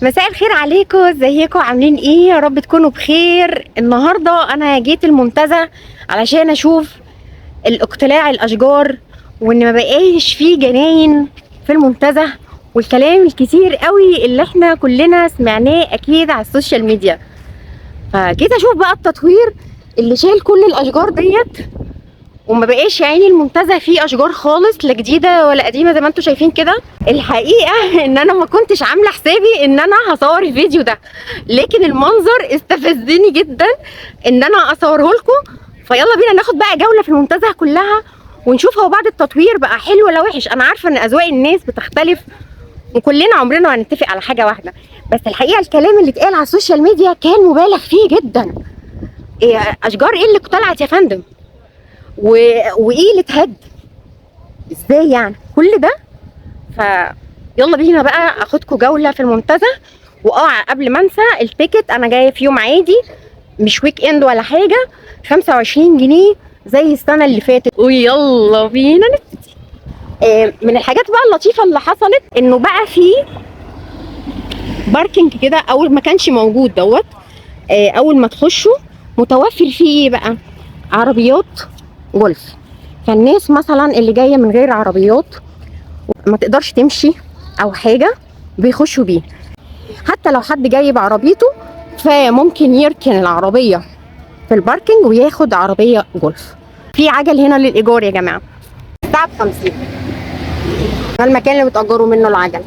مساء الخير عليكم، ازيكم عاملين ايه؟ يا رب تكونوا بخير. النهارده انا جيت المنتزه علشان اشوف اقتلاع الاشجار، وان ما بقاش فيه جناين في المنتزه، والكلام الكتير قوي اللي احنا كلنا سمعناه اكيد على السوشيال ميديا. فجيت اشوف بقى التطوير اللي شال كل الاشجار ديت، وما بقاش يعني المنتزه فيه اشجار خالص، لا جديده ولا قديمه زي ما انتم شايفين كده. الحقيقه ان انا ما كنتش عامله حسابي ان انا هصور الفيديو ده، لكن المنظر استفزني جدا ان انا اصوره لكم. فيلا بينا ناخد بقى جوله في المنتزه كلها ونشوف هو بعد التطوير بقى حلو ولا وحش. انا عارفه ان اذواق الناس بتختلف وكلنا عمرنا ما هنتفق على حاجه واحده، بس الحقيقه الكلام اللي اتقال على السوشيال ميديا كان مبالغ فيه جدا. إيه اشجار ايه اللي طلعت يا فندم؟ وايه اللي اتهد؟ ازاي يعني كل ده؟ فيلا بينا بقى اخدكم جوله في المنتزه. قبل ما انسى، التيكت انا جايه في يوم عادي مش ويك اند ولا حاجه، 25 جنيه زي السنه اللي فاتت. ويلا بينا نبتدي. من الحاجات بقى اللطيفه اللي حصلت انه بقى في باركنج كده، اول ما كانش موجود دوت. اول ما تخشوا متوفر فيه ايه بقى؟ عربيات جولف. فالناس مثلا اللي جايه من غير عربيات ما تقدرش تمشي او حاجه بيخشوا بيه. حتى لو حد جاي بعربيته فممكن يركن العربيه في الباركنج وياخد عربيه جولف. في عجل هنا للايجار يا جماعه، الساعه ب50. ده المكان اللي بتأجروا منه العجل.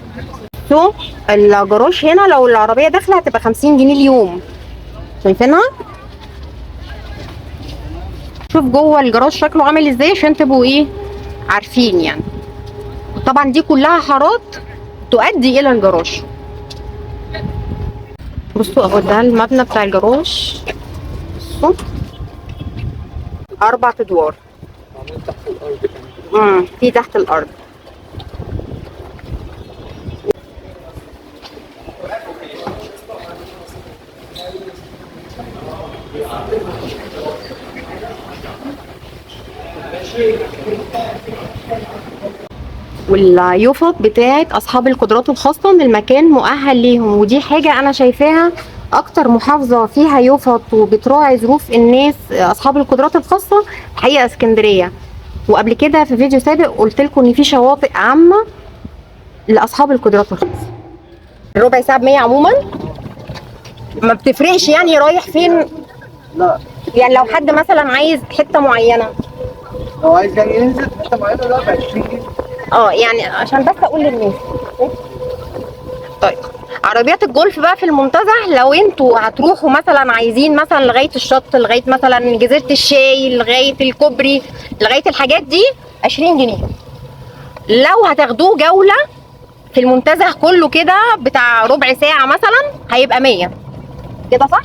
شو الجراج هنا لو العربيه داخله هتبقى 50 جنيه اليوم، شايفينها؟ شوف جوه الجراج شكله عامل ازاي عشان تبقوا ايه عارفين يعني. طبعا دي كلها حارات تؤدي الى الجراج. بصوا اهو ده المبنى بتاع الجراج. بصوا 4 ادوار. في تحت الارض. واليوفط بتاعت اصحاب القدرات الخاصه ان المكان مؤهل ليهم، ودي حاجه انا شايفاها اكتر محافظه فيها يوفط وبتراعي ظروف الناس اصحاب القدرات الخاصه الحقيقه اسكندريه. وقبل كده في فيديو سابق قلت لكم ان في شواطئ عامه لاصحاب القدرات الخاصه. ربع ساعه ب100 عموما ما بتفرقش يعني رايح فين. لا يعني لو حد مثلا عايز حته معينه، لو عايز يعني ينزل في حته معينه لا ب 20 جنيه. يعني عشان بس اقول للناس. طيب عربيات الجولف بقى في المنتزه، لو انتوا هتروحوا مثلا عايزين مثلا لغايه الشط، لغايه مثلا جزيره الشاي، لغايه الكوبري، لغايه الحاجات دي 20 جنيه. لو هتاخدوه جوله في المنتزه كله كده بتاع ربع ساعه مثلا هيبقى 100 كده، صح؟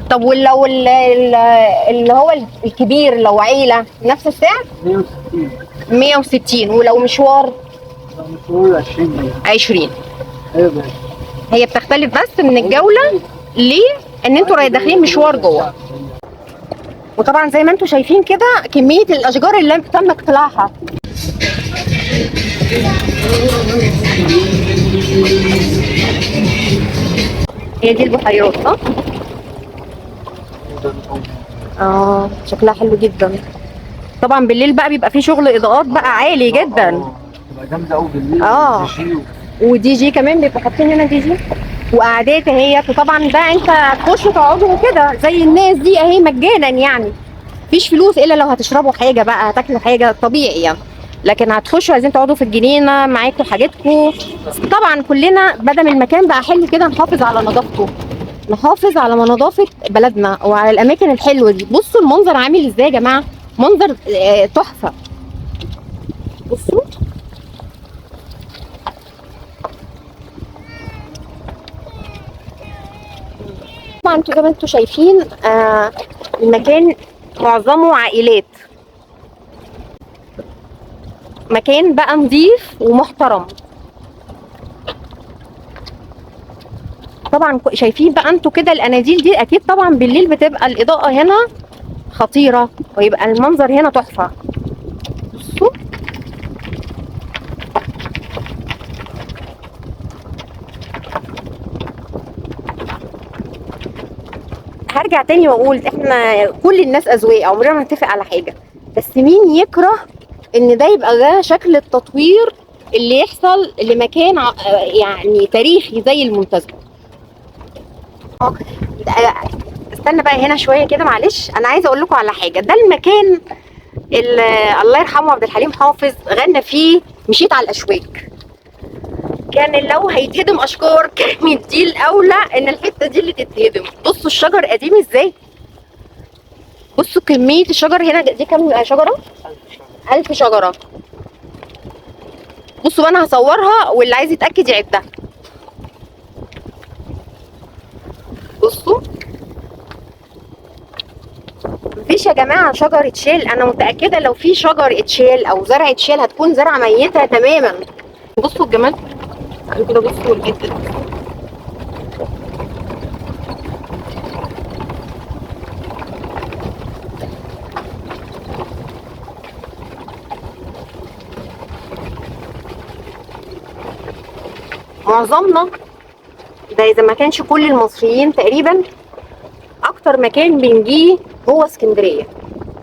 طب ولو اللي هو الكبير لو عيله نفس السعر 160. 160. ولو مشوار مشوار 20 جنيه. 20. ايوه بقى. هي بتختلف بس من الجوله ليه ان انتوا داخلين مشوار جوه. وطبعا زي ما انتوا شايفين كده كميه الاشجار اللي تم اقتلاعها. هي دي البحيرات صح؟ شكلها حلو جدا. طبعا بالليل بقى بيبقى فيه شغل اضاءات بقى عالي جدا. تبقى جامده قوي بالليل. ودي جي كمان بيبقوا حاطين هنا دي جي وقعدات اهيت. وطبعا ده انت هتخشوا تقعدوا كده زي الناس دي اهي مجانا يعني، مفيش فلوس الا لو هتشربوا حاجه بقى، هتاكلوا حاجه طبيعي يعني. لكن هتخشوا عايزين تقعدوا في الجنينه معاكم حاجتكم. طبعا كلنا بدل المكان بقى حلو كده نحافظ على نظافته، نحافظ على نظافه بلدنا وعلى الاماكن الحلوه دي. بصوا المنظر عامل ازاي يا جماعه، منظر تحفه. بصوا طبعا انتوا زي ما انتوا شايفين المكان معظمه عائلات، مكان بقى نظيف ومحترم. طبعا شايفين بقى انتوا كده الاناديل دي، اكيد طبعا بالليل بتبقى الاضاءه هنا خطيره ويبقى المنظر هنا تحفه. بصوا هرجع تاني واقول احنا كل الناس اذواق، عمرنا ما نتفق على حاجه، بس مين يكره ان ده يبقى ده شكل التطوير اللي يحصل لمكان يعني تاريخي زي المنتزه. استنى بقى هنا شويه كده معلش، انا عايزه اقول لكم على حاجه. ده المكان اللي الله يرحمه عبد الحليم حافظ غنى فيه مشيت على الاشواك. كان لو هيتهدم اشجار كانت دي الاولى ان الحته دي اللي تتهدم. بصوا الشجر قديم ازاي، بصوا كميه الشجر هنا دي كام شجره؟ 1000 شجره. بصوا انا هصورها واللي عايز يتاكد يعدها. بصوا مفيش يا جماعه شجر اتشال. انا متاكده لو في شجر اتشال او زرع اتشال هتكون زرعه ميته تماما. بصوا الجمال كده، بصوا الجد. معظمنا ده اذا ما كانش كل المصريين تقريبا اكتر مكان بنجيه هو اسكندريه.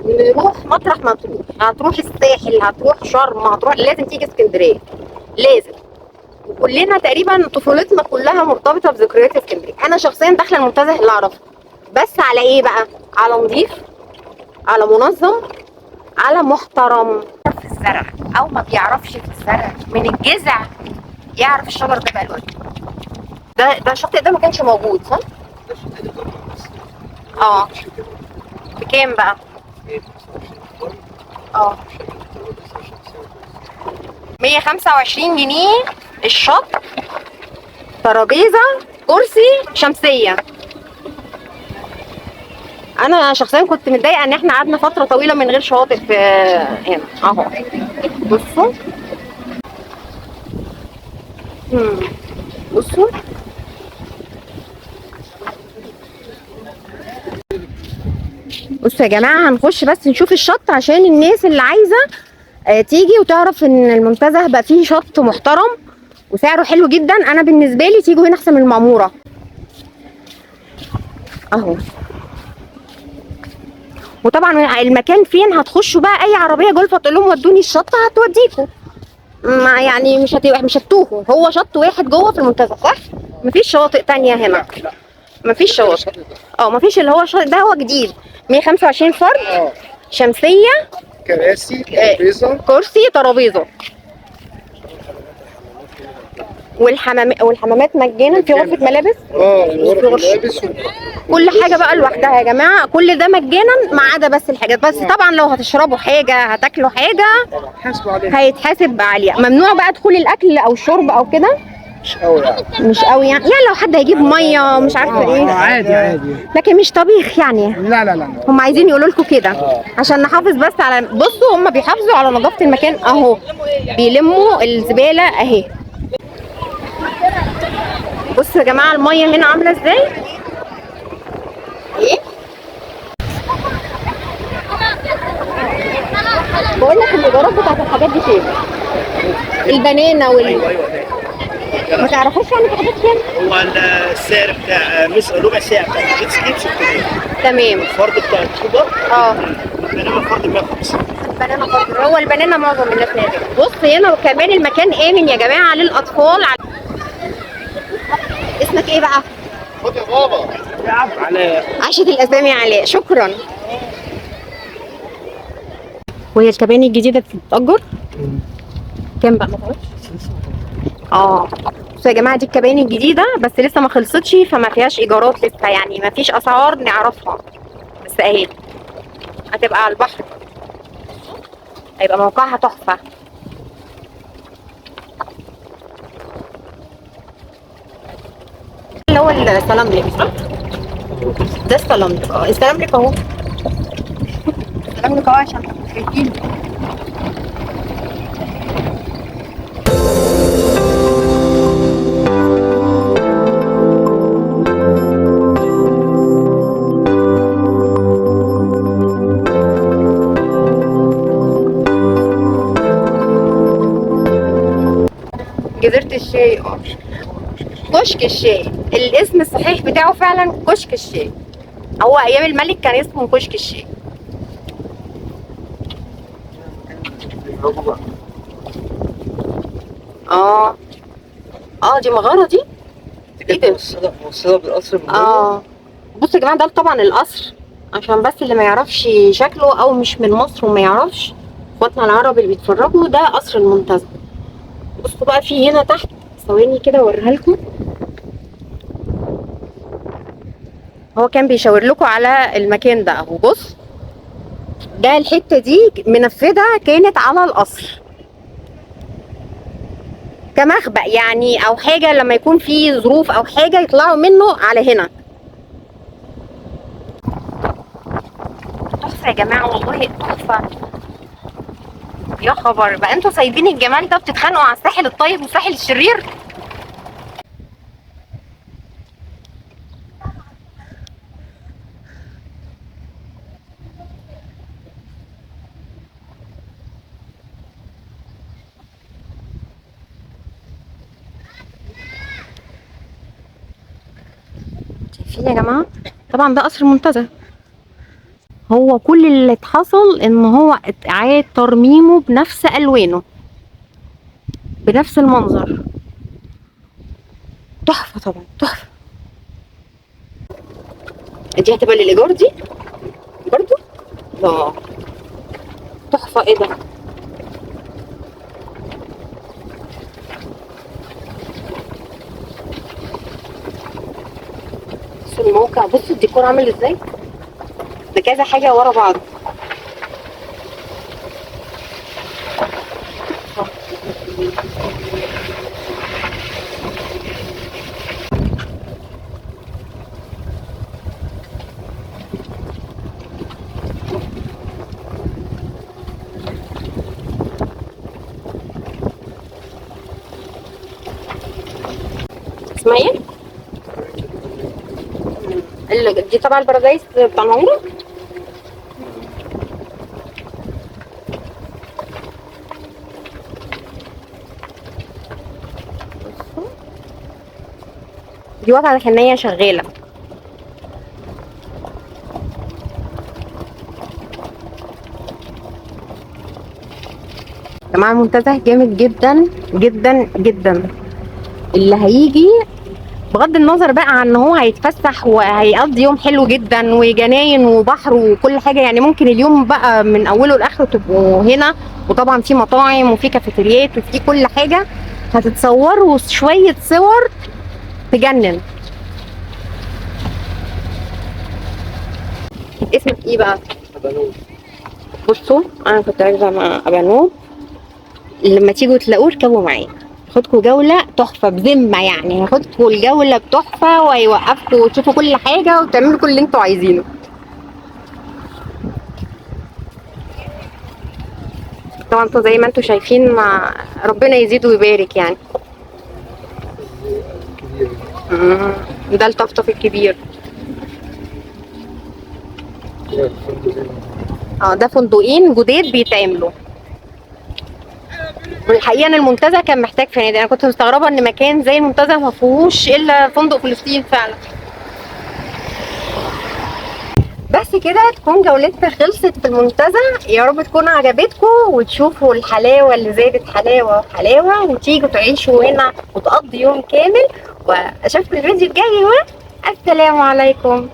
نروح مطرح ما تروح، هتروح الساحل، هتروح شرم، هتروح، لازم تيجي اسكندريه لازم. وكلنا تقريبا طفولتنا كلها مرتبطه بذكريات اسكندريه. انا شخصيا داخله المنتزه اللي اعرفه، بس على ايه بقى؟ على نظيف، على منظم، على محترم. في الزرع او ما بيعرفش في الزرع من الجذع يعرف الشجر ده بقى الوقت. ده الشاطئ ده ما كانش موجود صح؟ اه بكام بقى؟ اه 125 جنيه الشط، ترابيزه، كرسي، شمسيه. انا شخصيا كنت متضايقه ان احنا قعدنا فتره طويله من غير شواطئ في هنا اهو. بصوا بصوا بصوا يا جماعه، هنخش بس نشوف الشط عشان الناس اللي عايزه تيجي وتعرف ان المنتزه بقى فيه شط محترم وسعره حلو جدا. انا بالنسبه لي تيجوا هنا احسن من المعموره اهو. وطبعا المكان فين هتخشوا بقى اي عربيه جولف تقول لهم ودوني الشط هتوديكوا، ما يعني مش هتوهوا. هو شط واحد جوه في المنتزه صح؟ مفيش شواطئ تانية هنا، مفيش شواطئ. مفيش اللي هو الشاطئ ده، هو جديد. 125 فرد، شمسيه، كراسي، ترابيزه، كرسي، ترابيزه. والحمامات مجانا في غرفه ملابس. غرفه ملابس كل حاجه بقى لوحدها يا جماعه، كل ده مجانا ما عدا بس الحاجات. بس طبعا لو هتشربوا حاجه هتاكلوا حاجه هيتحاسب عليها. ممنوع بقى دخول الاكل او الشرب او كده، مش قوي يعني، مش قوي يعني لو حد هيجيب ميه مش عارفه ايه عادي لكن مش طبيخ يعني. لا هم عايزين يقولوا لكم كده عشان نحافظ بس على. بصوا هم بيحافظوا على نظافه المكان اهو، بيلموا الزباله اهي. بصوا يا جماعه الميه هنا عامله ازاي. ايه بقول لك الايجارات بتاعت الحاجات دي فين؟ البنانه ما تعرفوش يعني في حاجات كام؟ هو السعر بتاع ربع ساعه بتاع الجيت سكي ب 600. تمام. الفرد بتاع الكوبر البنانا فرد 150. البنانا فرد، هو البنانا معظم الناس نازل. بص هنا وكمان المكان امن يا جماعه للاطفال. اسمك ايه بقى؟ خد يا بابا. على عاشت الاسامي علاء، شكرا. وهي الكباني الجديده بتتأجر كام بقى؟ ما تعرفش؟ بصوا يا جماعه دي الكباني الجديده بس لسه ما خلصتش، فما فيهاش ايجارات لسه يعني، ما فيش اسعار نعرفها، بس اهي هتبقى على البحر، هيبقى موقعها تحفه. اللي هو السلاملك صح؟ ده السلاملك. السلاملك اهو، السلاملك اهو عشان خايفين. جزيرة الشاي. كشك الشاي، الاسم الصحيح بتاعه فعلا كشك الشاي. هو ايام الملك كان اسمه كشك الشاي. بيهربوا بقى. اه اه دي مغاره دي. ايه ده؟ موصلة بالقصر من جوه. اه بصوا يا جماعه، ده طبعا القصر، عشان بس اللي ما يعرفش شكله او مش من مصر وما يعرفش، اخواتنا العرب اللي بيتفرجوا، ده قصر المنتزه. بصوا بقى في هنا تحت، ثواني كده اوريها لكم. هو كان بيشاور لكم على المكان ده اهو. بص، ده الحته دي منفذه كانت على القصر كمخبأ يعني، او حاجه لما يكون في ظروف او حاجه يطلعوا منه على هنا. تحفه يا جماعه والله، تحفه. يا خبر بقى، انتوا سايبين الجمال ده بتتخانقوا على الساحل الطيب والساحل الشرير. شايفين يا جماعه؟ طبعا ده قصر المنتزه. هو كل اللي اتحصل ان هو اعاد ترميمه بنفس الوانه، بنفس المنظر. تحفه طبعا، تحفه. دي هتبقى للايجار دي برضو؟ لا تحفه. ايه ده؟ بصوا الموقع، بصوا الديكور عامل ازاي، ده كذا حاجه ورا بعض. اسمها ايه؟ دي تبع البارادايس بتاع المعموره. دي واقعة على ان هي شغاله. يا جماعه المنتزه جامد جدا جدا جدا. اللي هيجي بغض النظر بقى عن ان هو هيتفسح وهيقضي يوم حلو جدا وجناين وبحر وكل حاجه، يعني ممكن اليوم بقى من اوله لاخره تبقوا هنا، وطبعا في مطاعم وفي كافيتريات وفي كل حاجه، هتتصوروا شويه صور تجنن. اسمك ايه بقى؟ أبانوب. بصوا انا كنت راكبه مع ابانوب، لما تيجوا تلاقوه اركبوا معايا، هاخدكوا جولة تحفة بذمة، يعني هاخدكوا الجولة بتحفة وهيوقفكوا وتشوفوا كل حاجة وتعملوا كل اللي انتوا عايزينه. طبعا انتوا زي ما انتوا شايفين، مع ربنا يزيد ويبارك يعني. كبير. ده الطفطف الكبير. ده فندقين جداد بيتعملوا. والحقيقه ان المنتزه كان محتاج فنادق، انا كنت مستغربه ان مكان زي المنتزه ما فيهوش الا فندق فلسطين فعلا. بس كده تكون جولتنا خلصت في المنتزه، يا رب تكون عجبتكم وتشوفوا الحلاوه اللي زادت حلاوه وحلاوه، وتيجوا تعيشوا هنا وتقضي يوم كامل. واشوفكم الفيديو الجاي، والسلام عليكم.